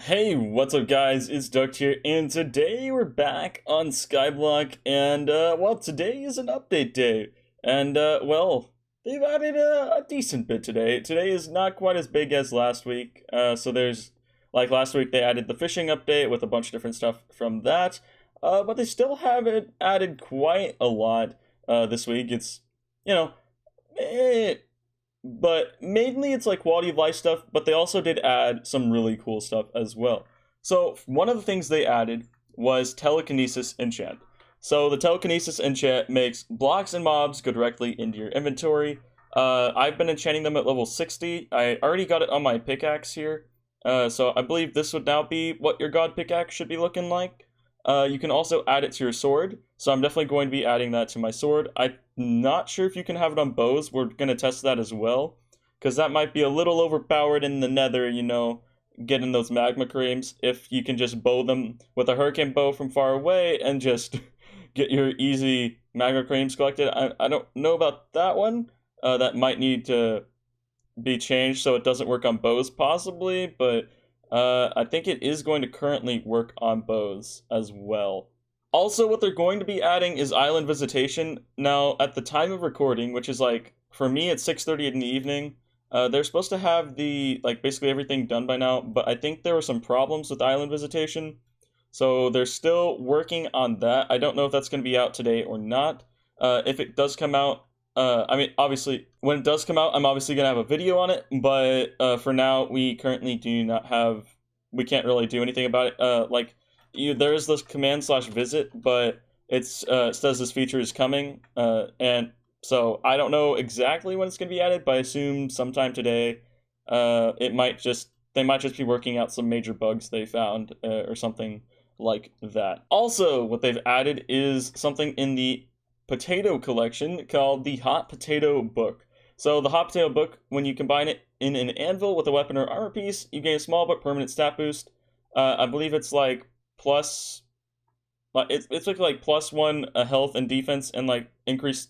Hey, what's up guys, it's Duct here, and today we're back on Skyblock, and well, today is an update day, and well, they've added a decent bit today. Today is not quite as big as last week, so there's, like last week they added the fishing update with a bunch of different stuff from that, but they still haven't added quite a lot this week. It's, you know, but mainly it's like quality of life stuff, but they also did add some really cool stuff as well. So one of the things they added was telekinesis enchant. So the telekinesis enchant makes blocks and mobs go directly into your inventory. I've been enchanting them at level 60. I already got it on my pickaxe here. So I believe this would now be what your god pickaxe should be looking like. You can also add it to your sword, so I'm definitely going to be adding that to my sword. I'm not sure if you can have it on bows. We're going to test that as well, because that might be a little overpowered in the nether, you know, getting those magma creams. If you can just bow them with a hurricane bow from far away and just get your easy magma creams collected. I don't know about that one. That might need to be changed so it doesn't work on bows possibly, but I think it is going to currently work on bows as well. Also, what they're going to be adding is island visitation. Now, at the time of recording, which is like, for me, it's 6:30 in the evening, they're supposed to have basically everything done by now, but I think there were some problems with island visitation. So they're still working on that. I don't know if that's going to be out today or not. If it does come out, I mean, obviously, when it does come out, I'm obviously going to have a video on it, but for now, we currently do not have, we can't really do anything about it. There is this command/visit, but it says this feature is coming, and so I don't know exactly when it's going to be added, but I assume sometime today. They might just be working out some major bugs they found, or something like that. Also, what they've added is something in the potato collection called the Hot Potato Book. So the Hot Potato Book, when you combine it in an anvil with a weapon or armor piece, you gain a small but permanent stat boost. I believe it's like plus, it's like +1 health and defense, and like increased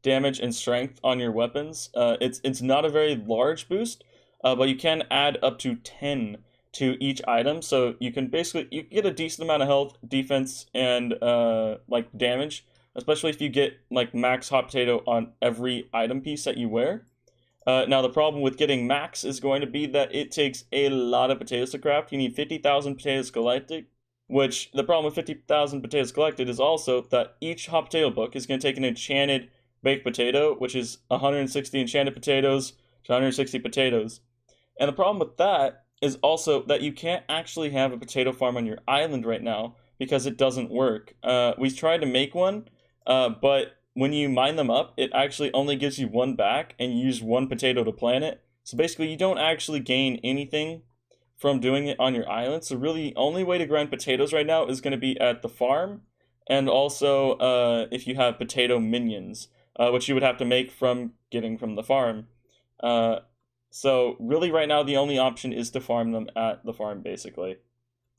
damage and strength on your weapons. It's not a very large boost, but you can add up to 10 to each item, so you can get a decent amount of health, defense, and like damage, especially if you get like max hot potato on every item piece that you wear. Now the problem with getting max is going to be that it takes a lot of potatoes to craft. You need 50,000 potatoes collected, which the problem with 50,000 potatoes collected is also that each hot potato book is going to take an enchanted baked potato, which is 160 enchanted potatoes to 160 potatoes. And the problem with that is also that you can't actually have a potato farm on your island right now because it doesn't work. We tried to make one, but when you mine them up, it actually only gives you one back, and you use one potato to plant it. So basically, you don't actually gain anything from doing it on your island. So really, the only way to grind potatoes right now is going to be at the farm, and also if you have potato minions, which you would have to make from getting from the farm. So really, right now, the only option is to farm them at the farm, basically,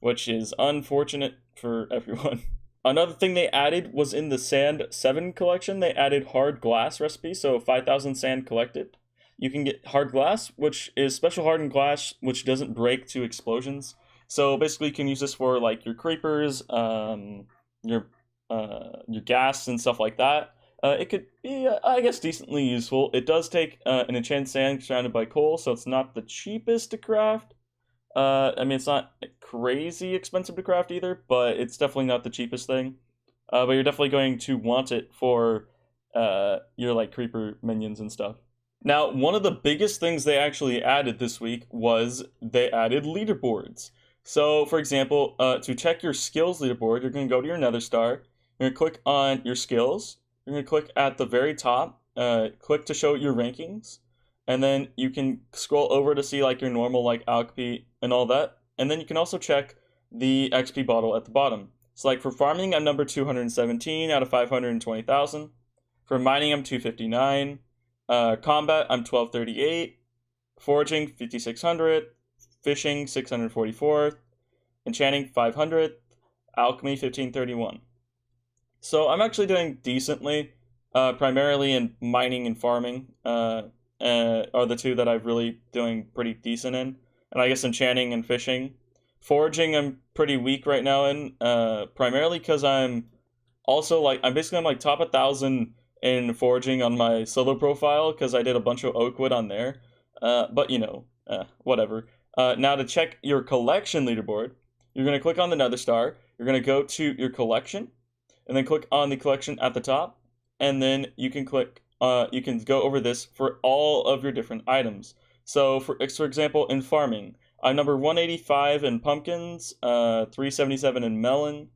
which is unfortunate for everyone. Another thing they added was in the Sand 7 collection. They added hard glass recipe, so 5,000 sand collected. You can get hard glass, which is special hardened glass, which doesn't break to explosions. So basically, you can use this for like your creepers, your gas and stuff like that. It could be, I guess, decently useful. It does take an enchanted sand surrounded by coal, so it's not the cheapest to craft. I mean, it's not crazy expensive to craft either, but it's definitely not the cheapest thing. But you're definitely going to want it for your like creeper minions and stuff. Now, one of the biggest things they actually added this week was they added leaderboards. So, for example, to check your skills leaderboard, you're going to go to your nether star. You're going to click on your skills. You're going to click at the very top. Click to show your rankings. And then you can scroll over to see like your normal like alchemy and all that. And then you can also check the XP bottle at the bottom. So like for farming, I'm number 217 out of 520,000. For mining, I'm 259. Combat, I'm 1238. Foraging, 5600. Fishing, 644. Enchanting, 500. Alchemy, 1531. So I'm actually doing decently, primarily in mining and farming. Are the two that I'm really doing pretty decent in. And I guess enchanting and fishing. Foraging, I'm pretty weak right now in, primarily because I'm also like, I'm basically on like top 1,000 in foraging on my solo profile because I did a bunch of oak wood on there. But you know, whatever. Now to check your collection leaderboard, you're going to click on the Nether Star. You're going to go to your collection, and then click on the collection at the top, and then you can click. You can go over this for all of your different items. So for example, in farming, I'm number 185 in pumpkins, 377 in melon,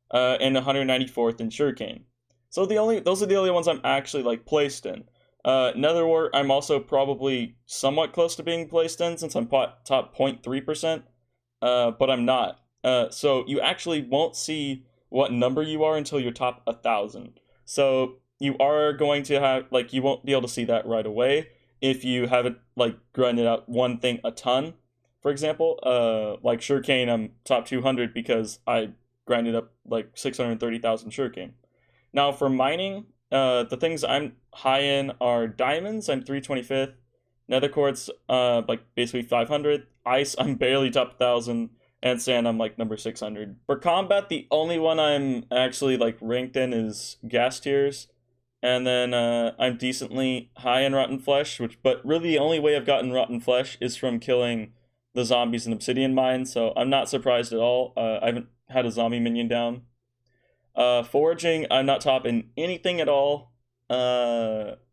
and 194th in sugarcane. So those are the only ones I'm actually like placed in. Netherwort, I'm also probably somewhat close to being placed in since I'm top 0.3%, but I'm not. So you actually won't see what number you are until you're top 1,000. So you are going to have, like, you won't be able to see that right away if you haven't, like, grinded out one thing a ton. For example, like sugarcane, I'm top 200 because I grinded up like 630,000 sugarcane. Now for mining, the things I'm high in are diamonds, I'm 325th, nether quartz, like basically 500, ice, I'm barely top 1,000, and sand, I'm like number 600. For combat, the only one I'm actually like ranked in is gas tiers, and then I'm decently high in rotten flesh, but really the only way I've gotten rotten flesh is from killing the zombies in obsidian mine, so I'm not surprised at all. I haven't had a zombie minion down. Foraging, I'm not top in anything at all. I'm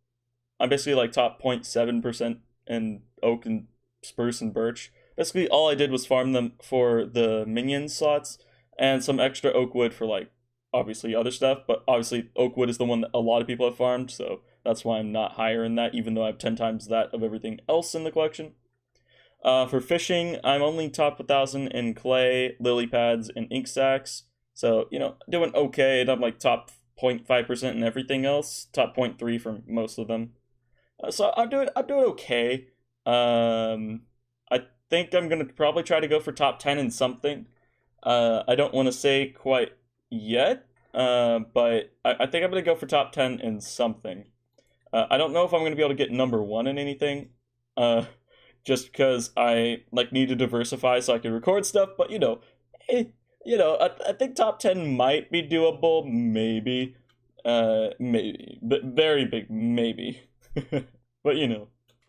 basically like top 0.7% in oak and spruce and birch. Basically, all I did was farm them for the minion slots and some extra oak wood for like obviously other stuff. But obviously, oak wood is the one that a lot of people have farmed, so that's why I'm not higher in that, even though I have 10 times that of everything else in the collection. For fishing, I'm only top 1,000 in clay, lily pads, and ink sacks. So, you know, doing okay, and I'm like top 0.5% in everything else, top 0.3 for most of them. So I'm doing okay. I think I'm gonna probably try to go for top 10 in something. I don't want to say quite yet, but I think I'm gonna go for top 10 in something. I don't know if I'm gonna be able to get number 1 in anything. Just because I like need to diversify so I can record stuff, but I think top 10 might be doable, maybe, but very big maybe. But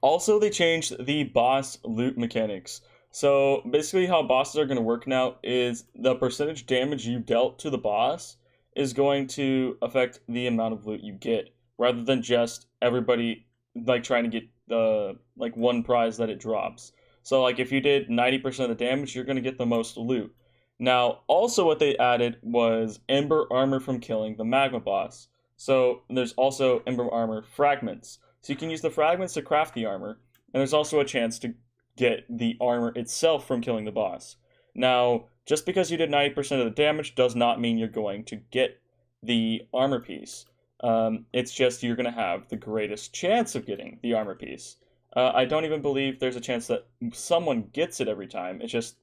also they changed the boss loot mechanics. So basically how bosses are going to work now is the percentage damage you dealt to the boss is going to affect the amount of loot you get, rather than just everybody like trying to get the like one prize that it drops. So like if you did 90% of the damage, you're going to get the most loot. Now also what they added was ember armor from killing the magma boss. So there's also ember armor fragments. So you can use the fragments to craft the armor, and there's also a chance to get the armor itself from killing the boss. Now, just because you did 90% of the damage does not mean you're going to get the armor piece. It's just you're going to have the greatest chance of getting the armor piece. I don't even believe there's a chance that someone gets it every time. It's just,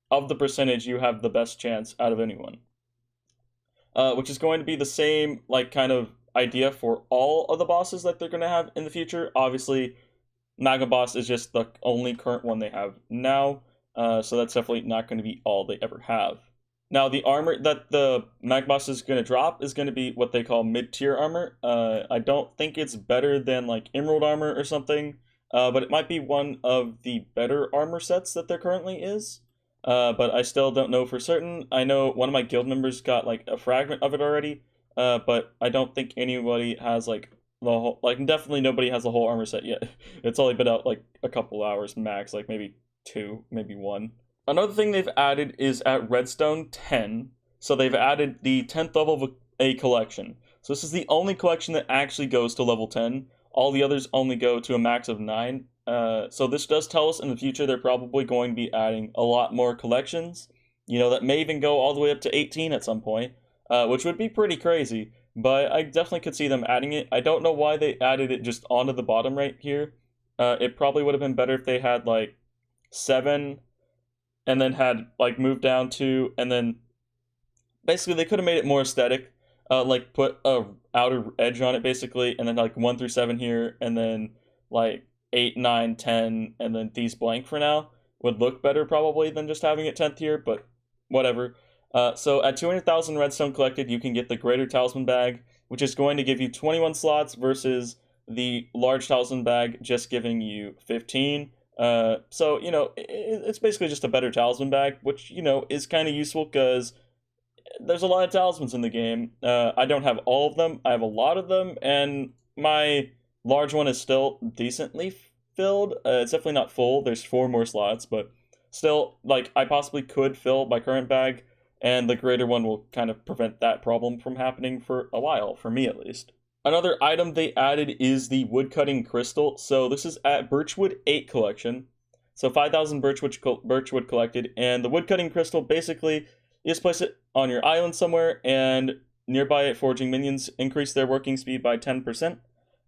of the percentage, you have the best chance out of anyone. Which is going to be the same, like, kind of idea for all of the bosses that they're going to have in the future. Obviously, Magma Boss is just the only current one they have now, so that's definitely not going to be all they ever have. Now, the armor that the Magma Boss is going to drop is going to be what they call mid-tier armor. I don't think it's better than, like, Emerald armor or something, but it might be one of the better armor sets that there currently is. But I still don't know for certain. I know one of my guild members got, like, a fragment of it already, but I don't think anybody has, like, the whole, like, definitely nobody has the whole armor set yet. It's only been out, like, a couple hours max, like, maybe 2, maybe 1. Another thing they've added is at Redstone 10, so they've added the 10th level of a collection. So this is the only collection that actually goes to level 10. All the others only go to a max of 9. So this does tell us in the future they're probably going to be adding a lot more collections, that may even go all the way up to 18 at some point, which would be pretty crazy, but I definitely could see them adding it. I don't know why they added it just onto the bottom right here. It probably would have been better if they had, like, 7, and then had, like, moved down 2, and then basically they could have made it more aesthetic, like, put a outer edge on it, basically, and then, like, 1 through 7 here, and then, like, 8, 9, 10, and then these blank for now. would look better probably than just having it 10th tier, but whatever. So at 200,000 redstone collected, you can get the Greater Talisman Bag, which is going to give you 21 slots versus the Large Talisman Bag just giving you 15. So, you know, it's basically just a better Talisman Bag, which, you know, is kind of useful because there's a lot of talismans in the game. I don't have all of them. I have a lot of them, and my large one is still decently filled. It's definitely not full. There's 4 more slots, but still, like, I possibly could fill my current bag, and the greater one will kind of prevent that problem from happening for a while, for me at least. Another item they added is the woodcutting crystal. So this is at Birchwood 8 collection. So 5,000 birchwood collected, and the woodcutting crystal basically, you just place it on your island somewhere, and nearby forging minions increase their working speed by 10%,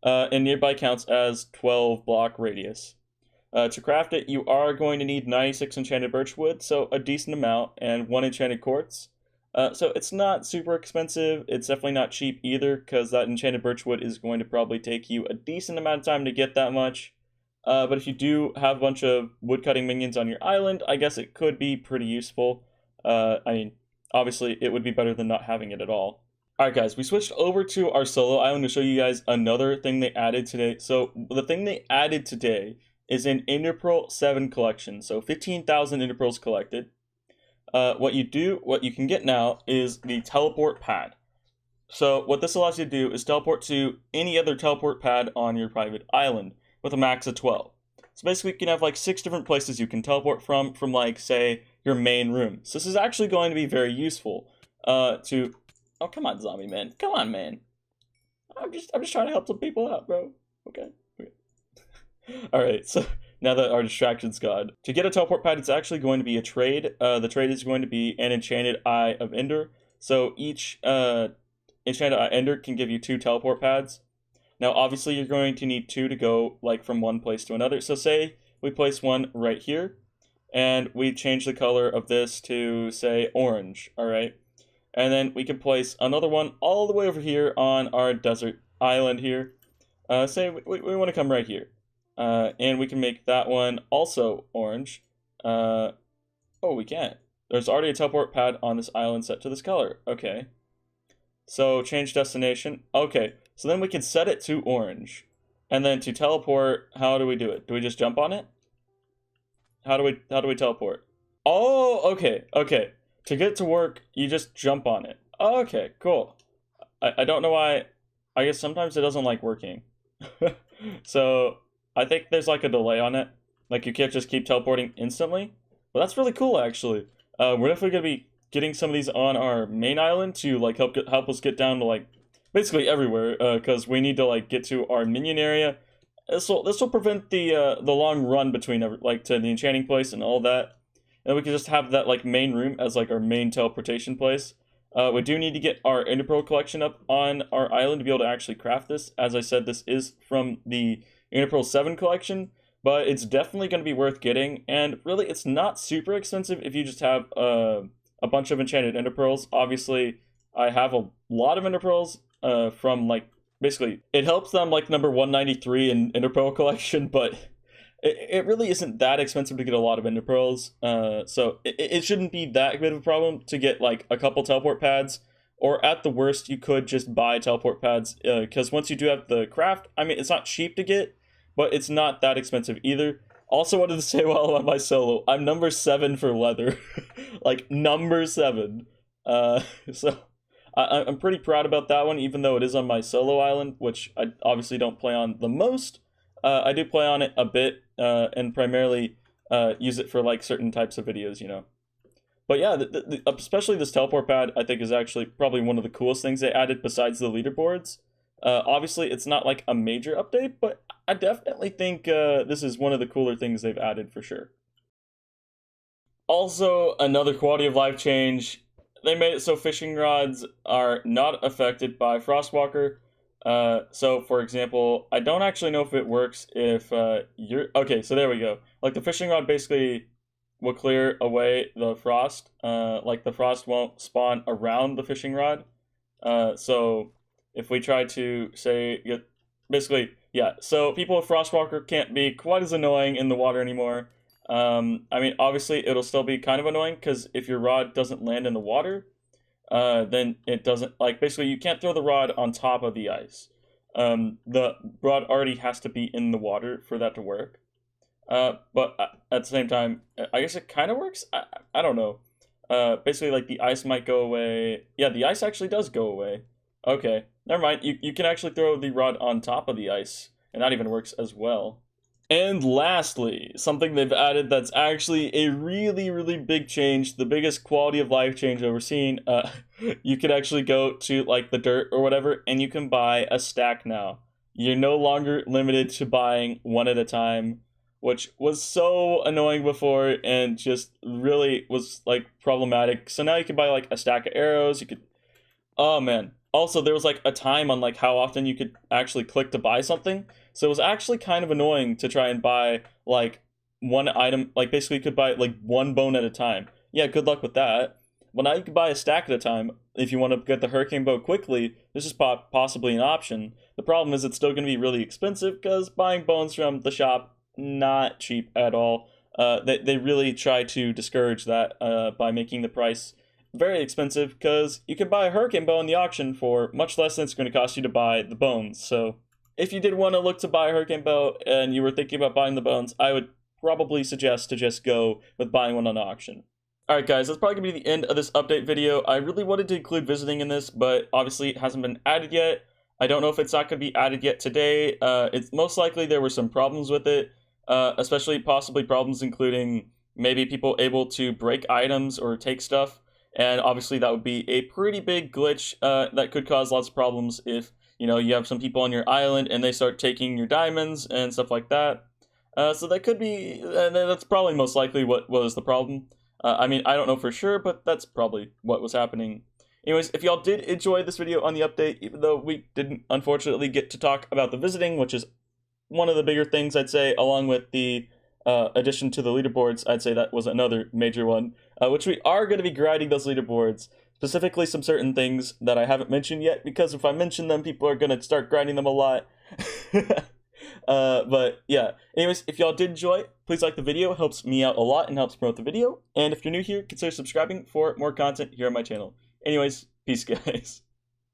and nearby counts as 12 block radius. To craft it, you are going to need 96 enchanted birchwood, so a decent amount, and 1 enchanted quartz. So it's not super expensive. It's definitely not cheap either, because that enchanted birchwood is going to probably take you a decent amount of time to get that much. But if you do have a bunch of woodcutting minions on your island, I guess it could be pretty useful. I mean, obviously, it would be better than not having it at all. Alright guys, we switched over to our solo island to show you guys another thing they added today. So the thing they added today is an Enderpearl 7 collection. So 15,000 Enderpearls collected. What you can get now is the teleport pad. So what this allows you to do is teleport to any other teleport pad on your private island with a max of 12. So basically you can have like 6 different places you can teleport from like, say, your main room. So this is actually going to be very useful to... Oh, come on, zombie man. Come on, man. I'm just trying to help some people out, bro. Okay. Alright, so now that our distraction's gone. To get a teleport pad, it's actually going to be a trade. The trade is going to be an enchanted Eye of Ender. So each enchanted Eye Ender can give you 2 teleport pads. Now, obviously, you're going to need 2 to go like from one place to another. So say we place one right here, and we change the color of this to, say, orange, alright? And then we can place another one all the way over here on our desert island here. Say we want to come right here. And we can make that one also orange. Oh, we can't. There's already a teleport pad on this island set to this color. Okay. So change destination. Okay. So then we can set it to orange. And then to teleport, how do we do it? Do we just jump on it? How do we teleport? Oh, okay. Okay. To get it to work, you just jump on it. Okay, cool. I don't know why. I guess sometimes it doesn't like working. So I think there's like a delay on it. Like you can't just keep teleporting instantly. But that's really cool, actually. We're definitely gonna be getting some of these on our main island to like help us get down to like basically everywhere. Because we need to like get to our minion area. This will prevent the long run between like to the enchanting place and all that. And we can just have that like main room as like our main teleportation place. We do need to get our Enderpearl collection up on our island to be able to actually craft this. As I said, this is from the Enderpearl 7 collection, but it's definitely going to be worth getting. And really, it's not super expensive if you just have a bunch of enchanted Enderpearls. Obviously, I have a lot of Enderpearls from like, basically, it helps them like number 193 in Enderpearl collection, but it really isn't that expensive to get a lot of Enderpearls, so it shouldn't be that big of a problem to get like a couple teleport pads, or at the worst you could just buy teleport pads, because once you do have the craft, I mean, it's not cheap to get, but it's not that expensive either. Also wanted to say while I'm on my solo, I'm number 7 for leather, like number 7, so I'm pretty proud about that one, even though it is on my solo island, which I obviously don't play on the most. I do play on it a bit, and primarily use it for like certain types of videos, you know. But yeah, especially this teleport pad, I think is actually probably one of the coolest things they added besides the leaderboards. Obviously, it's not like a major update, but I definitely think this is one of the cooler things they've added for sure. Also, another quality of life change. They made it so fishing rods are not affected by Frostwalker. So for example, I don't actually know if it works if you're okay, so there we go. Like the fishing rod basically will clear away the frost. Like the frost won't spawn around the fishing rod. So if we try to say basically, yeah, so people with Frostwalker can't be quite as annoying in the water anymore. I mean, obviously, it'll still be kind of annoying because if your rod doesn't land in the water, then it doesn't, like, basically, you can't throw the rod on top of the ice. The rod already has to be in the water for that to work. But at the same time, I guess it kind of works. I don't know. Basically, like, the ice might go away. Yeah, the ice actually does go away. Okay, never mind. You can actually throw the rod on top of the ice, and that even works as well. And lastly, something they've added that's actually a really, really big change, the biggest quality of life change I've ever seen. You could actually go to, like, the dirt or whatever, and you can buy a stack now. You're no longer limited to buying one at a time, which was so annoying before and just really was, like, problematic. So now you can buy, like, a stack of arrows. You could, oh man. Also, there was, like, a time on, like, how often you could actually click to buy something. So it was actually kind of annoying to try and buy, like, one item. Like, basically you could buy, like, one bone at a time. Yeah, good luck with that. Well, now you can buy a stack at a time. If you want to get the hurricane bow quickly, this is possibly an option. The problem is it's still going to be really expensive because buying bones from the shop, not cheap at all. They really try to discourage that by making the price very expensive, because you can buy a hurricane bow in the auction for much less than it's going to cost you to buy the bones. So if you did want to look to buy a hurricane bow and you were thinking about buying the bones, I would probably suggest to just go with buying one on auction. Alright guys, that's probably going to be the end of this update video. I really wanted to include visiting in this, but obviously it hasn't been added yet. I don't know if it's not going to be added yet today. It's most likely there were some problems with it, especially possibly problems including maybe people able to break items or take stuff. And obviously that would be a pretty big glitch that could cause lots of problems if, you know, you have some people on your island and they start taking your diamonds and stuff like that. So that could be, that's probably most likely what was the problem. I mean, I don't know for sure, but that's probably what was happening. Anyways, if y'all did enjoy this video on the update, even though we didn't unfortunately get to talk about the visiting, which is one of the bigger things I'd say, along with the addition to the leaderboards, I'd say that was another major one, which we are going to be grinding those leaderboards, specifically some certain things that I haven't mentioned yet, because if I mention them, people are going to start grinding them a lot. But yeah, anyways, if y'all did enjoy, please like the video. It helps me out a lot and helps promote the video. And if you're new here, consider subscribing for more content here on my channel. Anyways, peace guys.